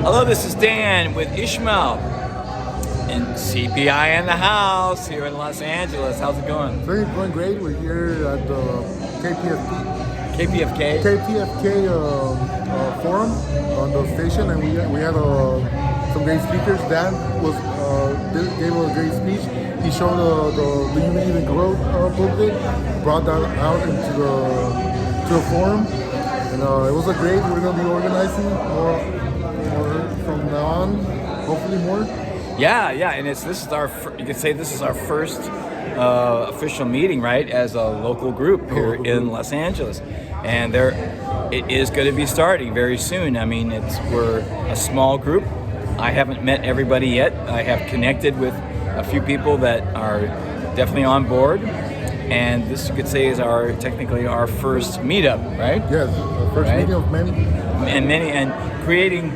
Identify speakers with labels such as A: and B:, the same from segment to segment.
A: Hello, this is Dan with Ishmael and CPI in the house here in Los Angeles. How's it going?
B: Going great. We're here at the
A: KPFK
B: forum on the station, and we had some great speakers. Dan gave a great speech. He showed the Unity and Growth booklet, brought that out into the forum, and it was a great. We're going to be organizing more from now on, hopefully more.
A: Yeah, and you could say this is our first official meeting, right, as a local group here in Los Angeles, and it is going to be starting very soon. I mean, we're a small group. I haven't met everybody yet. I have connected with a few people that are definitely on board, and this, you could say, is technically our first meetup, right?
B: Yes, the first meeting of many.
A: And creating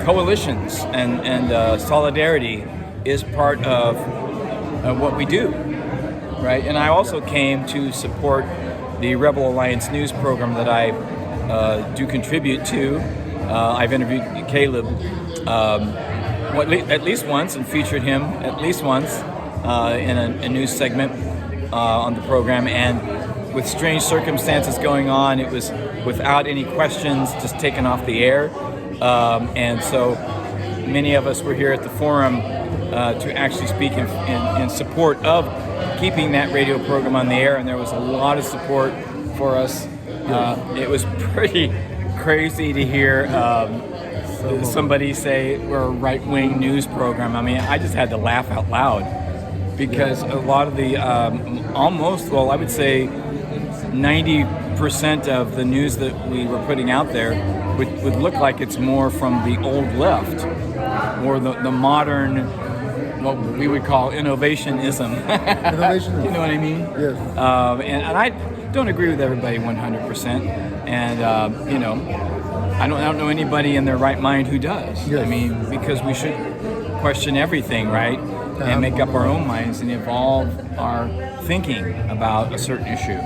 A: coalitions and solidarity is part of what we do, right? And I also came to support the Rebel Alliance news program that I do contribute to. I've interviewed Caleb at least once and featured him at least once in a news segment on the program, and with strange circumstances going on, it was without any questions, just taken off the air. And so many of us were here at the forum to actually speak in support of keeping that radio program on the air, and there was a lot of support for us. It was pretty crazy to hear somebody say we're a right-wing news program. I mean, I just had to laugh out loud because a lot of the I would say 90% of the news that we were putting out there would look like it's more from the old left, or the modern, what we would call innovationism. You know what I mean?
B: Yes.
A: And I don't agree with everybody 100%. And I don't know anybody in their right mind who does.
B: Yes.
A: I mean, because we should question everything, right? And make up our own minds and evolve our thinking about a certain issue,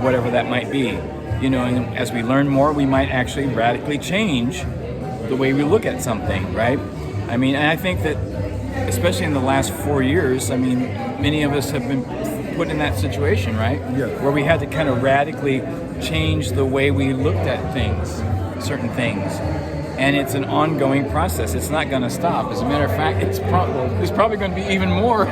A: whatever that might be. And as we learn more, we might actually radically change the way we look at something, right? I mean, and I think that, especially in the last 4 years, I mean, many of us have been put in that situation, right?
B: Yes.
A: Where we had to kind of radically change the way we looked at things, certain things. And it's an ongoing process. It's not going to stop. As a matter of fact, there's probably going to be even more,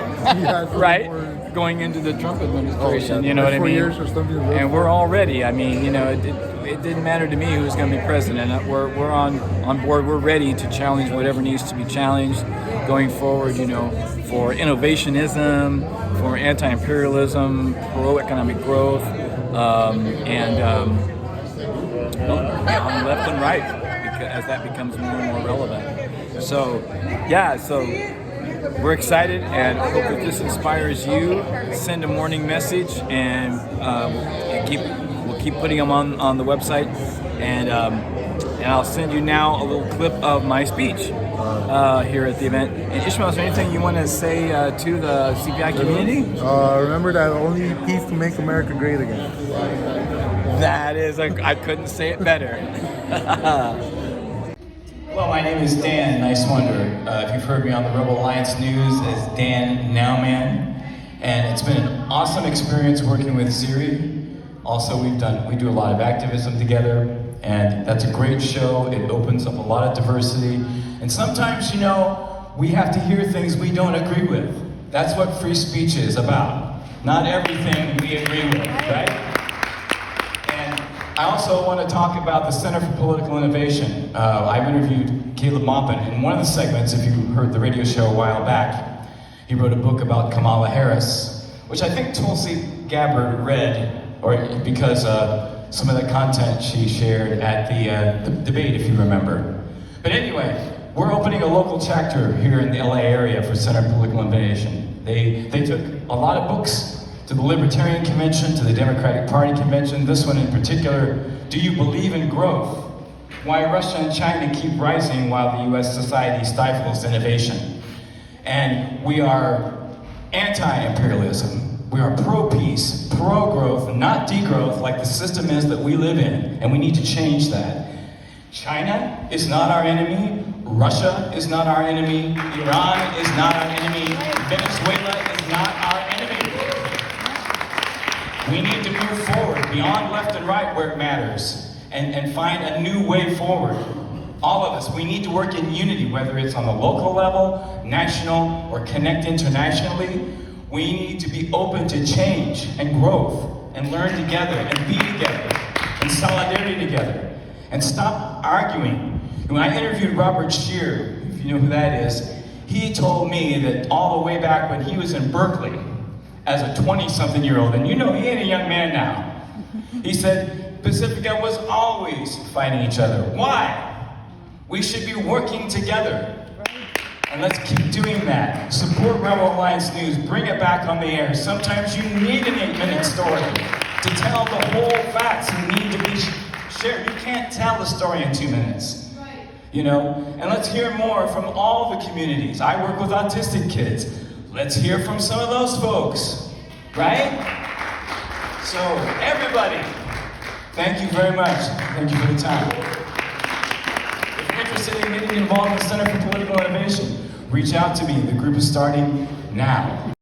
A: right? Going into the Trump administration, you know what I mean?
B: 4 years or something.
A: And we're all ready. I mean, it didn't matter to me who was going to be president. We're on board. We're ready to challenge whatever needs to be challenged going forward, for innovationism, for anti-imperialism, pro-economic growth, and on left and right, as that becomes more and more relevant. So we're excited and hope that this inspires you. Send a morning message, and we'll keep putting them on the website, and I'll send you now a little clip of my speech here at the event. And Ishmael, is there anything you want to say to the CPI community?
B: Remember that only peace to make America great again.
A: That is, I couldn't say it better. Hello, my name is Dan Nice Wonder. If you've heard me on the Rebel Alliance News as Dan Nowman, and it's been an awesome experience working with Siri. Also, we do a lot of activism together, and that's a great show. It opens up a lot of diversity, and sometimes, we have to hear things we don't agree with. That's what free speech is about. Not everything we agree with, right? I also want to talk about the Center for Political Innovation. I've interviewed Caleb Maupin in one of the segments. If you heard the radio show a while back, he wrote a book about Kamala Harris, which I think Tulsi Gabbard read, because some of the content she shared at the debate, if you remember. But anyway, we're opening a local chapter here in the LA area for Center for Political Innovation. They took a lot of books to the Libertarian Convention, to the Democratic Party Convention, this one in particular, Do You Believe in Growth? Why Russia and China Keep Rising While the US Society Stifles Innovation. And we are anti-imperialism. We are pro-peace, pro-growth, not degrowth like the system is that we live in, and we need to change that. China is not our enemy. Russia is not our enemy. Iran is not our enemy. Venezuela is not our enemy. We need to move forward beyond left and right where it matters and find a new way forward. All of us, we need to work in unity, whether it's on the local level, national, or connect internationally. We need to be open to change and growth and learn together and be together in solidarity together and stop arguing. When I interviewed Robert Shear, if you know who that is, he told me that all the way back when he was in Berkeley as a 20-something-year-old, and you know he ain't a young man now, he said Pacifica was always fighting each other. Why? We should be working together. And let's keep doing that. Support Rebel Alliance News. Bring it back on the air. Sometimes you need an 8-minute story to tell the whole facts and need to be shared. You can't tell the story in 2 minutes. You know? And let's hear more from all the communities. I work with autistic kids. Let's hear from some of those folks. Right? So, everybody, thank you very much. Thank you for the time. If you're interested in getting involved in the Center for Political Innovation, reach out to me. The group is starting now.